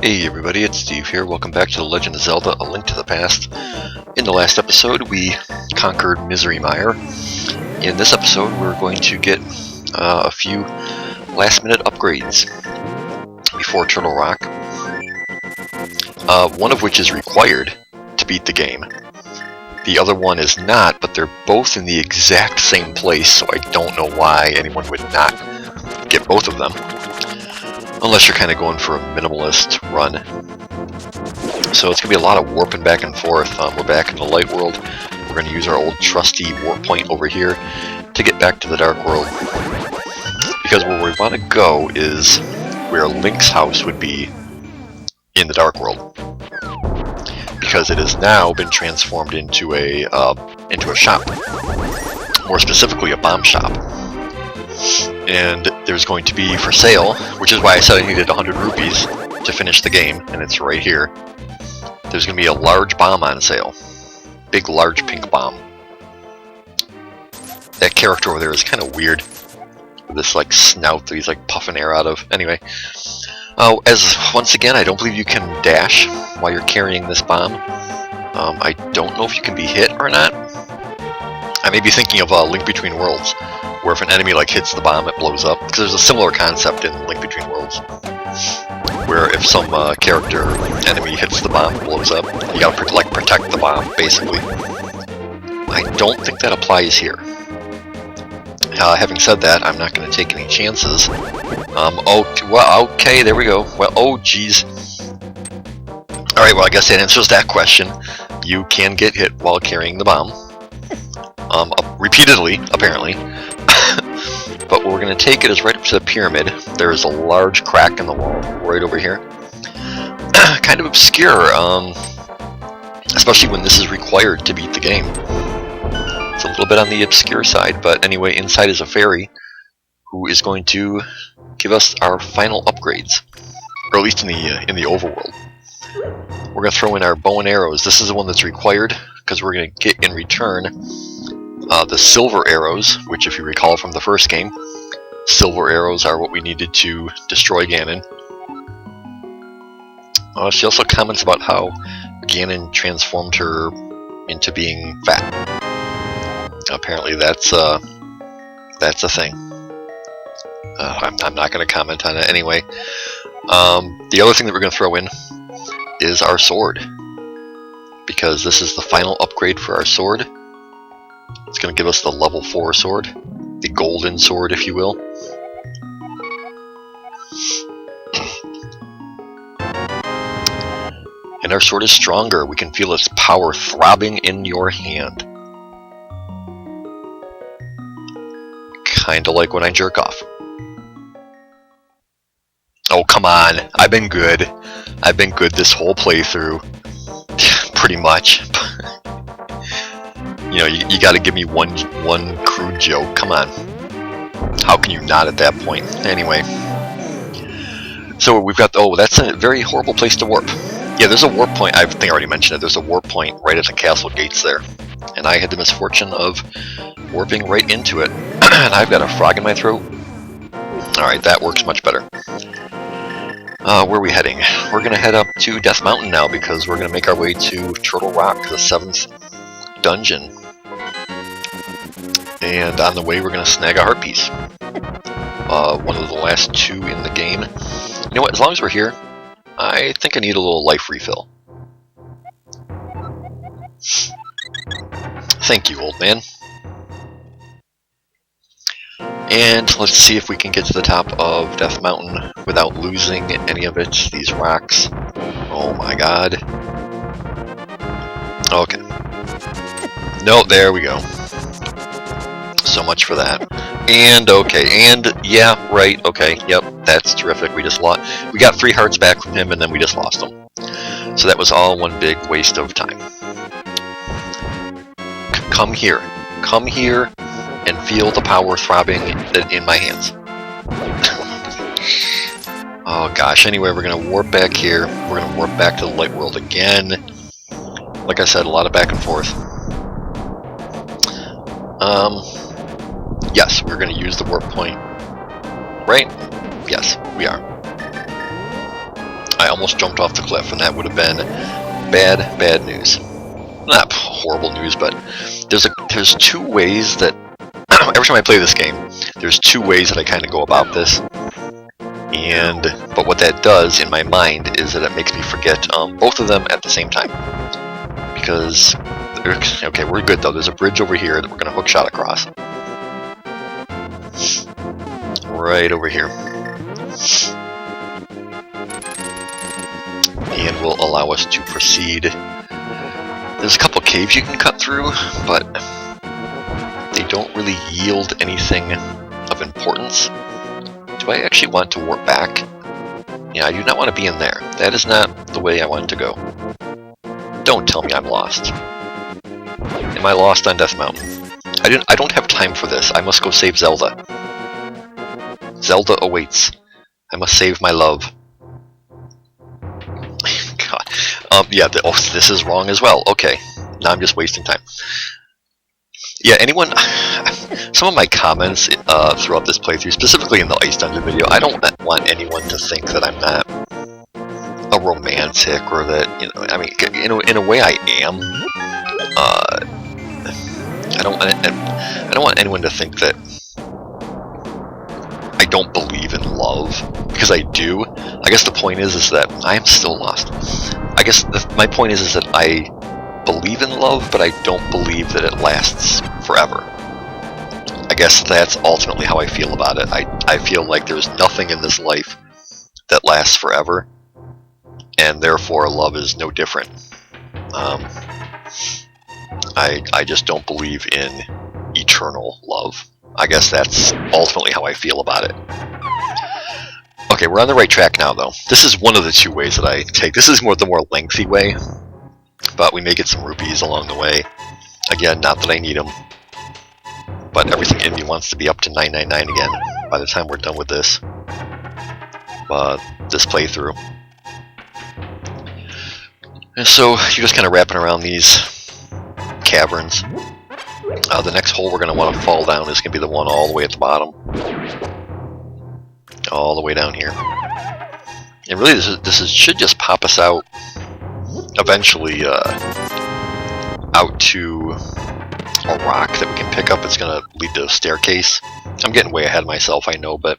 Hey everybody, it's Steve here. Welcome back to The Legend of Zelda: A Link to the Past. In the last episode, we conquered Misery Mire. In this episode, we're going to get a few last-minute upgrades before Turtle Rock. One of which is required to beat the game. The other one is not, but they're both in the exact same place, so I don't know why anyone would not get both of them. Unless you're kind of going for a minimalist run. So it's going to be a lot of warping back and forth. We're back in the light world. We're going to use our old trusty warp point over here to get back to the dark world. Because where we want to go is where Link's house would be in the dark world. Because it has now been transformed into a shop. More specifically, a bomb shop. And there's going to be for sale, which is why I said I needed 100 rupees to finish the game, and it's right here. There's going to be a large bomb on sale. Big, large pink bomb. That character over there is kind of weird. With this like snout that he's like puffing air out of. Anyway. Once again, I don't believe you can dash while you're carrying this bomb. I don't know if you can be hit or not. I may be thinking of Link Between Worlds, where if an enemy like hits the bomb, it blows up. Because there's a similar concept in Link Between Worlds, where if some enemy hits the bomb, it blows up. You gotta protect the bomb, basically. I don't think that applies here. Having said that, I'm not going to take any chances. Okay, there we go. Well, oh, geez. Alright, well, I guess that answers that question. You can get hit while carrying the bomb. Repeatedly, apparently. But where we're going to take it is right up to the pyramid. There is a large crack in the wall right over here. Kind of obscure, especially when this is required to beat the game. It's a little bit on the obscure side, but anyway, inside is a fairy who is going to give us our final upgrades, or at least in the overworld. We're going to throw in our bow and arrows. This is the one that's required because we're going to get in return the silver arrows, which if you recall from the first game, silver arrows are what we needed to destroy Ganon. She also comments about how Ganon transformed her into being fat. Apparently that's a thing. I'm not going to comment on it anyway. The other thing that we're going to throw in is our sword, because this is the final upgrade for our sword. It's going to give us the level 4 sword, the golden sword, if you will. And our sword is stronger. We can feel its power throbbing in your hand. Kinda like when I jerk off. Oh, come on. I've been good. I've been good this whole playthrough. Pretty much. You know, you gotta give me one crude joke. Come on. How can you not at that point? Anyway. So we've got... Oh, that's a very horrible place to warp. Yeah, there's a warp point. I think I already mentioned it. There's a warp point right at the castle gates there. And I had the misfortune of warping right into it. And I've got a frog in my throat. Alright, that works much better. Where are we heading? We're going to head up to Death Mountain now, because we're going to make our way to Turtle Rock, the 7th dungeon. And on the way, we're going to snag a heart piece. One of the last 2 in the game. You know what? As long as we're here, I think I need a little life refill. Thank you, old man. And let's see if we can get to the top of Death Mountain without losing any of it. These rocks. Oh my god. Okay. No, there we go. So much for that. And okay, and yeah, right, okay, yep, that's terrific. We just lost. We got 3 hearts back from him, and then we just lost them. So that was all one big waste of time. Come here. Come here and feel the power throbbing in my hands. Oh gosh, anyway, we're going to warp back here. We're going to warp back to the light world again. Like I said, a lot of back and forth. Yes, we're going to use the warp point. Right? Yes, we are. I almost jumped off the cliff, and that would have been bad news. Not horrible news, but there's two ways that every time I play this game, there's two ways that I kind of go about this. But what that does in my mind is that it makes me forget both of them at the same time. Because, okay, we're good though. There's a bridge over here that we're going to hookshot across. Right over here. And will allow us to proceed. There's a couple caves you can cut through, but they don't really yield anything of importance. Do I actually want to warp back? Yeah, I do not want to be in there. That is not the way I want to go. Don't tell me I'm lost. Am I lost on Death Mountain? I don't have time for this. I must go save Zelda. Zelda awaits. I must save my love. God. Yeah, this is wrong as well. Okay. Now I'm just wasting time. Yeah, anyone... Some of my comments throughout this playthrough, specifically in the Ice Dungeon video, I don't want anyone to think that I'm not a romantic, or that, you know, I mean, in a way I am. I don't want anyone to think that I don't believe in love, because I do. I guess the point is that I am still lost. I guess my point is that I believe in love, but I don't believe that it lasts forever. I guess that's ultimately how I feel about it. I feel like there's nothing in this life that lasts forever, and therefore love is no different. I just don't believe in eternal love. I guess that's ultimately how I feel about it. Okay, we're on the right track now, though. This is one of the two ways that I take. This is the more lengthy way, but we may get some rupees along the way. Again, not that I need them, but everything in me wants to be up to 999 again by the time we're done with this playthrough. And so you're just kind of wrapping around these caverns. The next hole we're going to want to fall down is going to be the one all the way at the bottom. All the way down here. And really this should just pop us out eventually out to a rock that we can pick up. It's going to lead to a staircase. I'm getting way ahead of myself, I know, but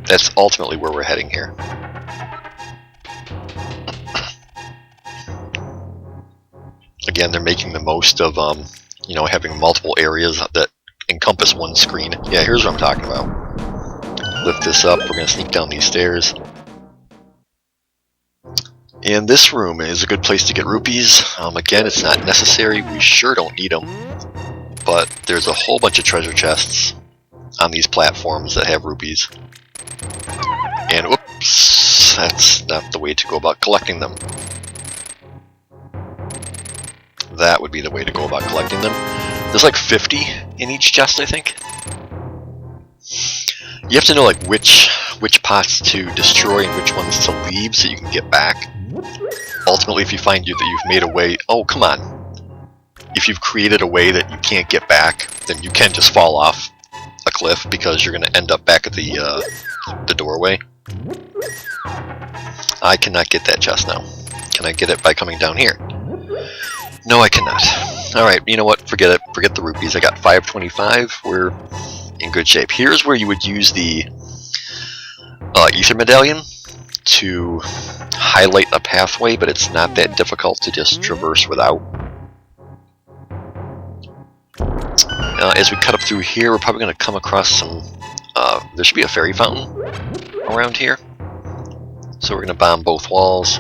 that's ultimately where we're heading here. Again, they're making the most of you know, having multiple areas that encompass one screen. Yeah, here's what I'm talking about. Lift this up, we're going to sneak down these stairs. And this room is a good place to get rupees. Again, it's not necessary, we sure don't need them. But there's a whole bunch of treasure chests on these platforms that have rupees. And whoops, that's not the way to go about collecting them. That would be the way to go about collecting them. There's like 50 in each chest, I think. You have to know like which pots to destroy and which ones to leave so you can get back. Ultimately, if you find that you've made a way... Oh, come on. If you've created a way that you can't get back, then you can just fall off a cliff because you're going to end up back at the doorway. I cannot get that chest now. Can I get it by coming down here? No, I cannot. Alright, you know what? Forget it. Forget the rupees. I got 525. We're in good shape. Here's where you would use the Ether Medallion to highlight a pathway, but it's not that difficult to just traverse without. As we cut up through here, we're probably going to come across some... there should be a fairy fountain around here. So we're going to bomb both walls.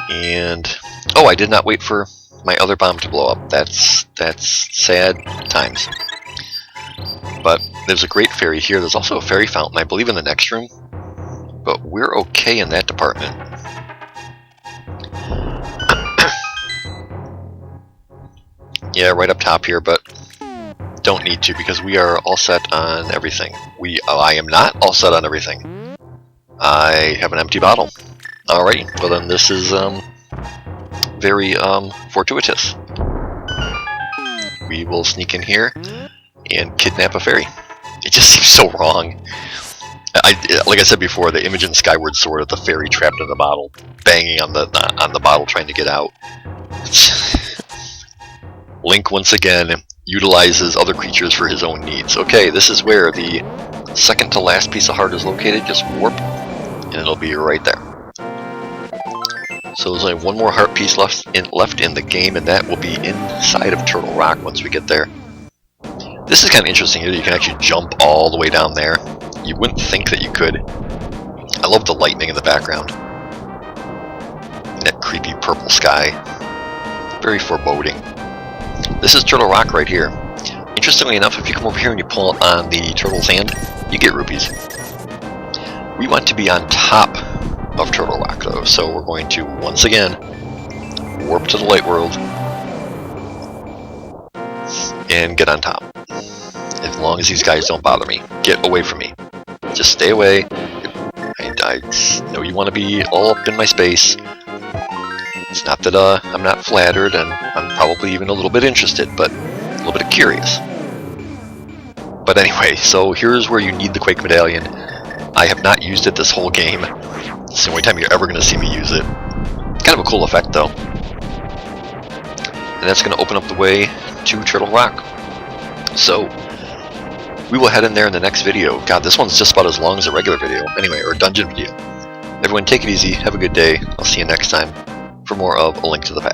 And... oh, I did not wait for my other bomb to blow up. That's sad times. But there's a great fairy here. There's also a fairy fountain, I believe, in the next room. But we're okay in that department. Yeah, right up top here, but don't need to because we are all set on everything. I am not all set on everything. I have an empty bottle. Alright, well then this is very fortuitous. We will sneak in here and kidnap a fairy. It just seems so wrong. like I said before, the Imogen Skyward Sword of the fairy trapped in the bottle, banging on the bottle trying to get out. Link once again utilizes other creatures for his own needs. Okay, this is where the second to last piece of heart is located. Just warp, and it'll be right there. So there's only one more heart piece left in the game, and that will be inside of Turtle Rock once we get there. This is kind of interesting here. You can actually jump all the way down there. You wouldn't think that you could. I love the lightning in the background. And that creepy purple sky. Very foreboding. This is Turtle Rock right here. Interestingly enough, if you come over here and you pull on the turtle's hand, you get rupees. We want to be on top of Turtle Rock though, so we're going to once again warp to the light world and get on top. As long as these guys don't bother me. Get away from me. Just stay away. I know you want to be all up in my space. It's not that I'm not flattered, and I'm probably even a little bit interested, but a little bit curious. But anyway, so here's where you need the Quake Medallion. I have not used it this whole game. It's the only time you're ever going to see me use it. Kind of a cool effect, though. And that's going to open up the way to Turtle Rock. So we will head in there in the next video. God, this one's just about as long as a regular video. Anyway, or a dungeon video. Everyone take it easy. Have a good day. I'll see you next time for more of A Link to the Past.